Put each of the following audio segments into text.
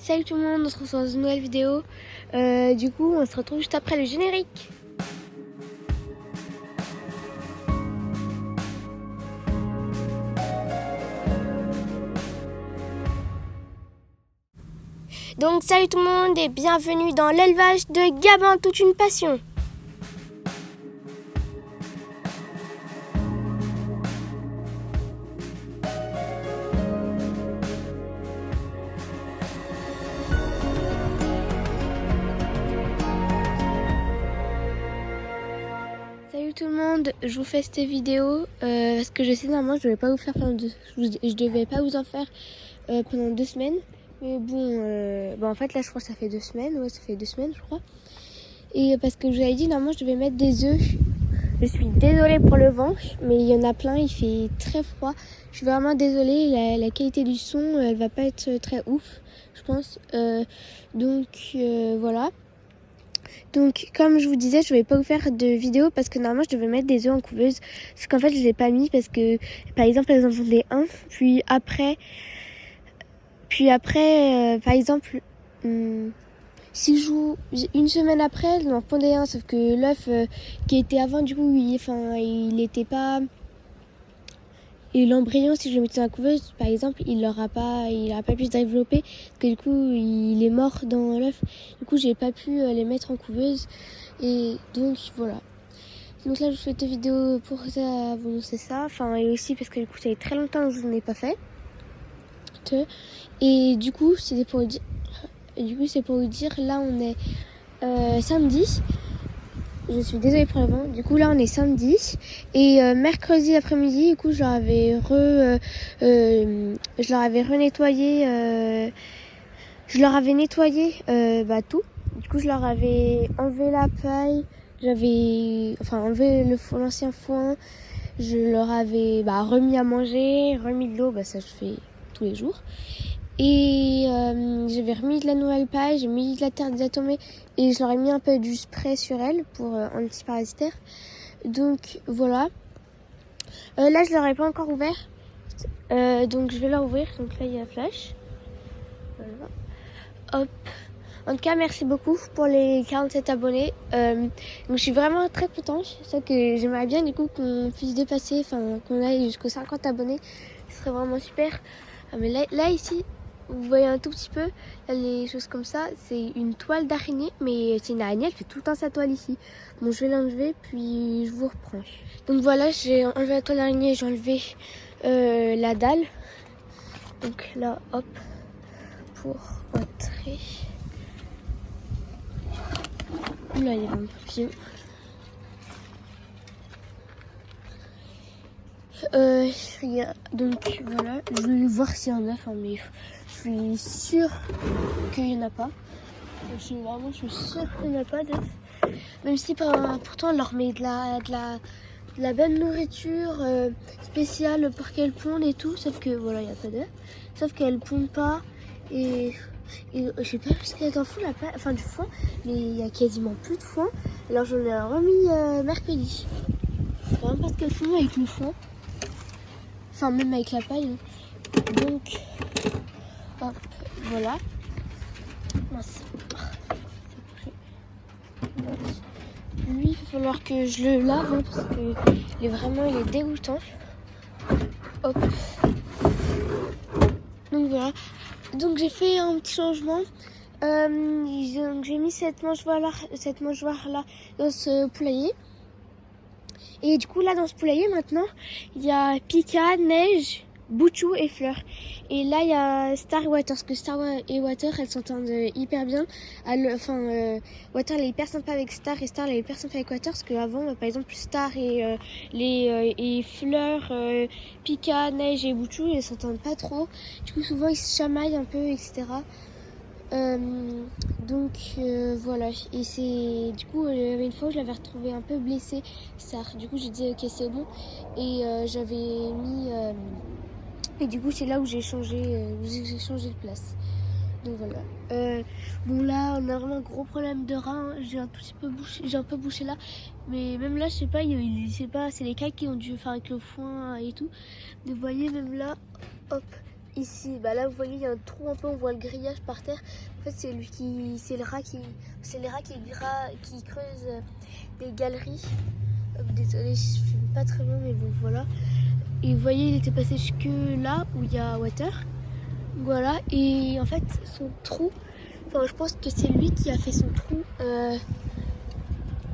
Salut tout le monde, on se retrouve dans une nouvelle vidéo. Du coup, on se retrouve juste après le générique. Donc salut tout le monde et bienvenue dans l'élevage de Gabin, toute une passion. Salut tout le monde, je vous fais cette vidéo parce que je sais normalement je devais pas vous en faire pendant 2 semaines. Mais bon, en fait là je crois que ça fait 2 semaines, ouais ça fait 2 semaines je crois. Et parce que je vous avais dit normalement je devais mettre des œufs. Je suis désolée pour le vent, mais il y en a plein, il fait très froid. Je suis vraiment désolée, la qualité du son elle va pas être très ouf je pense. Voilà. Donc comme je vous disais, je vais pas vous faire de vidéo parce que normalement je devais mettre des œufs en couveuse. Sauf qu'en fait je les ai pas mis parce que par exemple elles en fondaient un, puis après par exemple si je joue une semaine après, elles en pondaient un, sauf que l'œuf qui était avant du coup il était pas. Et l'embryon, si je le mettais dans la couveuse, par exemple, il n'aura pas pu se développer parce que du coup, il est mort dans l'œuf. Du coup, j'ai pas pu les mettre en couveuse. Et donc, voilà. Donc là, je vous fais cette vidéo pour ça, vous montrer ça. Enfin, et aussi parce que du coup, ça fait très longtemps que je n'en ai pas fait. Et du coup, c'est pour vous dire, là, on est samedi. Je suis désolée pour le vent. Du coup là on est samedi et mercredi après-midi du coup je leur avais nettoyé tout. Du coup je leur avais enlevé la paille, enlevé l'ancien foin, je leur avais remis à manger, remis de l'eau, ça je fais tous les jours. Et j'avais remis de la nouvelle paille, j'ai mis de la terre diatomée et je leur ai mis un peu du spray sur elle pour antiparasitaire. Donc voilà. Là je leur ai pas encore ouvert. Donc je vais leur ouvrir. Donc là il y a Flash. Voilà. Hop. En tout cas merci beaucoup pour les 47 abonnés. Donc je suis vraiment très contente. C'est ça que j'aimerais bien du coup qu'on puisse dépasser, qu'on aille jusqu'aux 50 abonnés. Ce serait vraiment super. Mais là ici, vous voyez un tout petit peu les choses comme ça, c'est une toile d'araignée, mais c'est une araignée, elle fait tout le temps sa toile ici. Bon, je vais l'enlever, puis je vous reprends. Donc voilà, j'ai enlevé la toile d'araignée, j'ai enlevé la dalle. Donc là, hop, pour entrer. Là, il y a un papillon. Donc voilà, je vais voir s'il y en a, mais je suis sûre qu'il n'y en a pas. Je suis sûre qu'il n'y en a pas d'œufs. Même si pourtant on leur met de la bonne nourriture spéciale pour qu'elles pondent et tout, sauf que voilà, il n'y a pas d'œufs. Sauf qu'elles pondent pas et je sais pas ce qu'elles en font du foin, mais il y a quasiment plus de foin. Alors j'en ai remis mercredi. Je sais même pas ce qu'elles font avec le foin. Enfin, même avec la paille. Donc, hop, voilà. Mince. Lui, il va falloir que je le lave parce qu'il est dégoûtant. Hop. Donc voilà. Donc j'ai fait un petit changement. J'ai mis cette mangeoire là dans ce poulailler. Et du coup là dans ce poulailler maintenant il y a Pika, Neige, Bouchou et Fleur. Et là il y a Star et Water, parce que Star et Water elles s'entendent hyper bien. Water elle est hyper sympa avec Star et Star elle est hyper sympa avec Water, parce qu'avant par exemple Star et Fleur, Pika, Neige et Bouchou elles s'entendent pas trop. Du coup souvent ils se chamaillent un peu, etc. Voilà, et c'est du coup une fois je l'avais retrouvé un peu blessé, Star. Du coup j'ai dit ok c'est bon, et j'avais mis et du coup c'est là où j'ai changé de place. Donc voilà. Bon là on a vraiment un gros problème de rein, hein. J'ai un peu bouché là, mais même là je sais pas, c'est les cailles qui ont dû faire avec le foin et tout. Vous voyez même là, hop, ici, bah là vous voyez il y a un trou un peu, on voit le grillage par terre. En fait c'est les rats qui creusent des galeries. Désolée, je filme pas très bien, mais bon voilà. Et vous voyez, il était passé jusque là où il y a water. Voilà, et en fait son trou, enfin je pense que c'est lui qui a fait son trou.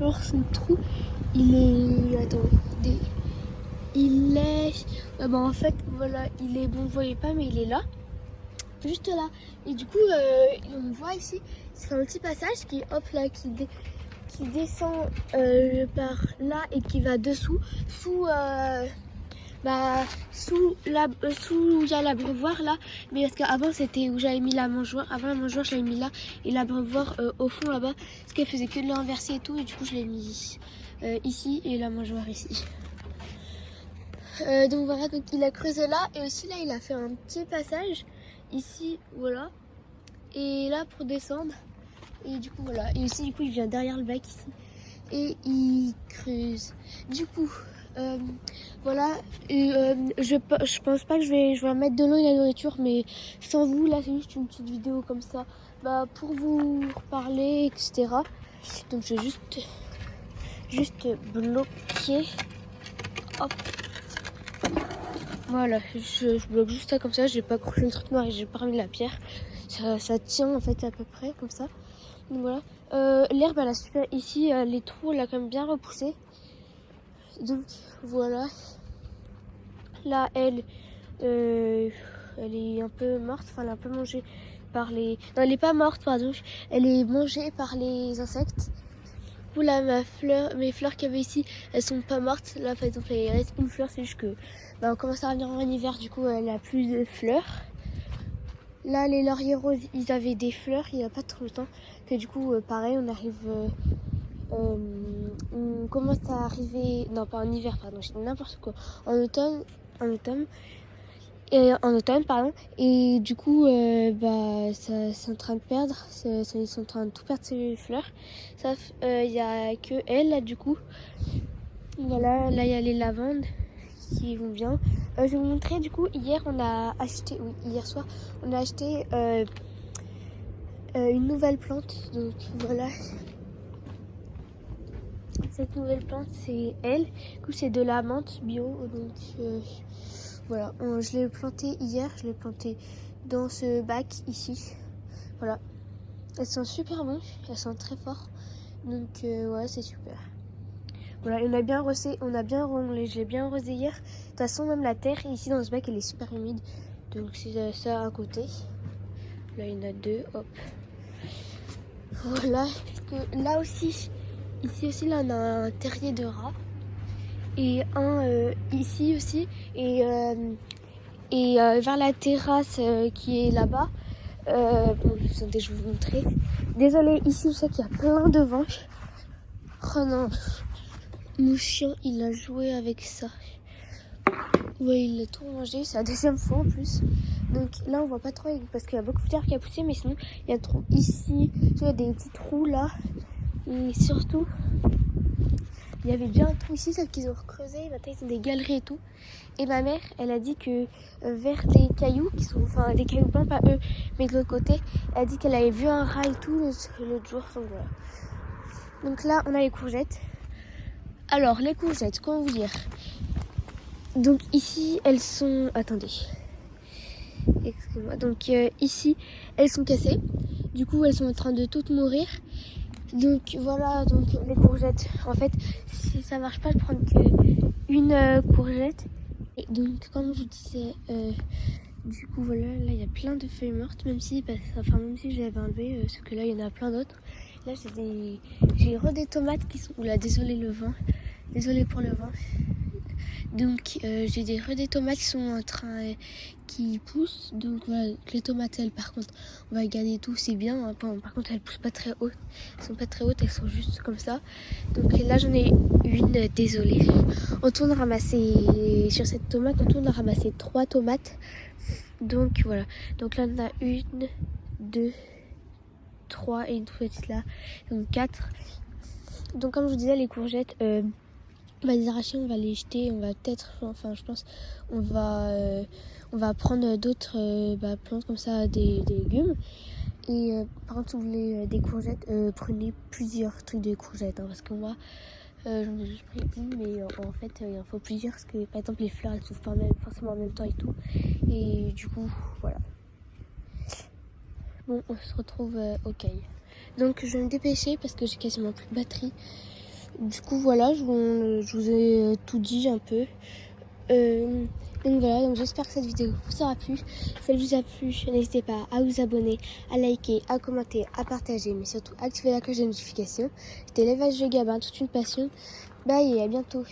Alors son trou, il est, attends, il est, en fait voilà, il est, bon vous voyez pas mais il est là, juste là. Et du coup on voit ici, c'est un petit passage qui hop là, qui descend par là et qui va dessous, sous où il y a l'abreuvoir là, mais parce qu'avant c'était où j'avais mis la mangeoire, avant la mangeoire je l'avais mis là, et l'abreuvoir au fond là-bas, parce qu'elle faisait que de l'inverser et tout, et du coup je l'ai mis ici, et la mangeoire ici. Donc voilà, donc il a creusé là, et aussi là il a fait un petit passage, ici, voilà, et là pour descendre, et du coup voilà, et aussi du coup il vient derrière le bac ici, et il creuse, du coup... voilà, et, je pense pas que je vais mettre de l'eau et de la nourriture, mais sans vous, là c'est juste une petite vidéo comme ça, pour vous parler, etc. Donc je vais juste bloquer, hop, voilà, je bloque juste ça comme ça, j'ai pas croché le truc noir et j'ai pas remis la pierre, ça tient en fait à peu près comme ça. Donc voilà, l'herbe elle a super, ici les trous elle a quand même bien repoussé. Donc voilà, là elle est un peu morte, enfin elle est un peu mangée par les... Non, elle est pas morte, pardon, elle est mangée par les insectes. Du coup là mes fleurs qu'il y avait ici, elles sont pas mortes. Là par exemple il reste une fleur, c'est juste que on commence à revenir en hiver, du coup elle a plus de fleurs. Là les lauriers roses, ils avaient des fleurs il y a pas trop longtemps, que du coup pareil on arrive... on commence à arriver, non pas en hiver, pardon, je dis n'importe quoi, en automne, pardon, et du coup ça c'est en train de perdre, ils sont en train de tout perdre ces fleurs, sauf il y a que elle là, du coup voilà, là il y a les lavandes qui vont bien. Je vais vous montrer, du coup hier soir on a acheté une nouvelle plante, donc voilà. Cette nouvelle plante, c'est elle. Du coup, c'est de la menthe bio. Donc, voilà. Je l'ai plantée hier. Je l'ai plantée dans ce bac ici. Voilà. Elles sont super bonnes. Elles sont très fortes. Donc, ouais, c'est super. Voilà. On a bien arrosé. J'ai bien arrosé hier. De toute façon, même la terre ici dans ce bac, elle est super humide. Donc, c'est ça à côté. Là, il y en a deux. Hop. Voilà. Parce que là aussi... Ici aussi, là, on a un terrier de rats. Et un ici aussi. Et vers la terrasse qui est là-bas. Bon, attendez, je vais vous montrer. Désolée, ici, je sais qu'il y a plein de vaches. Oh non. Mon chien, il a joué avec ça. Ouais, il a tout mangé. C'est la deuxième fois en plus. Donc là, on voit pas trop parce qu'il y a beaucoup de terre qui a poussé. Mais sinon, il y a trop ici. Il y a des petits trous là. Et surtout, il y avait bien un trou ici, celles qu'ils ont creusé. Maintenant, ils ont des galeries et tout. Et ma mère, elle a dit que vers les cailloux, qui sont, enfin, des cailloux blancs, pas eux, mais de l'autre côté, elle a dit qu'elle avait vu un rat et tout l'autre jour. Donc voilà. Donc là, on a les courgettes. Alors, les courgettes, comment vous dire? Donc ici, elles sont... Attendez. Excusez-moi. Donc ici, elles sont cassées. Du coup, elles sont en train de toutes mourir. Donc voilà, donc les courgettes, en fait, si ça marche pas, je prends qu'une courgette. Et donc, comme je vous disais, du coup, voilà, là, il y a plein de feuilles mortes, même si je l'avais enlevé, parce que là, il y en a plein d'autres. Là, j'ai des tomates qui sont... Oula, désolé le vent, désolé pour le vent. Donc j'ai des tomates qui poussent. Donc voilà, les tomates elles par contre on va garder tout, c'est bien, hein. Par contre elles poussent pas très haut, elles sont pas très hautes, elles sont juste comme ça. Donc là j'en ai une, désolée. On tourne ramasser sur cette tomate, on tourne à ramasser 3 tomates. Donc voilà, donc là on a 1, 2, 3 et une petite là, donc 4. Donc comme je vous disais, les courgettes, on va les arracher, on va les jeter, on va peut-être, enfin je pense, on va on va prendre d'autres plantes comme ça, des légumes. Et par contre, si vous voulez des courgettes, prenez plusieurs trucs de courgettes, hein, parce que moi, j'en ai juste pris une, mais en fait, il en faut plusieurs, parce que par exemple, les fleurs, elles s'ouvrent pas forcément en même temps et tout. Et du coup, voilà. Bon, on se retrouve au caille. Donc, je vais me dépêcher parce que j'ai quasiment plus de batterie. Du coup, voilà, je vous ai tout dit un peu. Donc voilà, donc j'espère que cette vidéo vous aura plu. Si elle vous a plu, n'hésitez pas à vous abonner, à liker, à commenter, à partager, mais surtout activer la cloche de notification. C'était l'élevage de Gabin, toute une passion. Bye et à bientôt.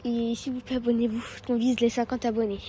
Et s'il vous plaît, abonnez-vous, qu'on vise les 50 abonnés.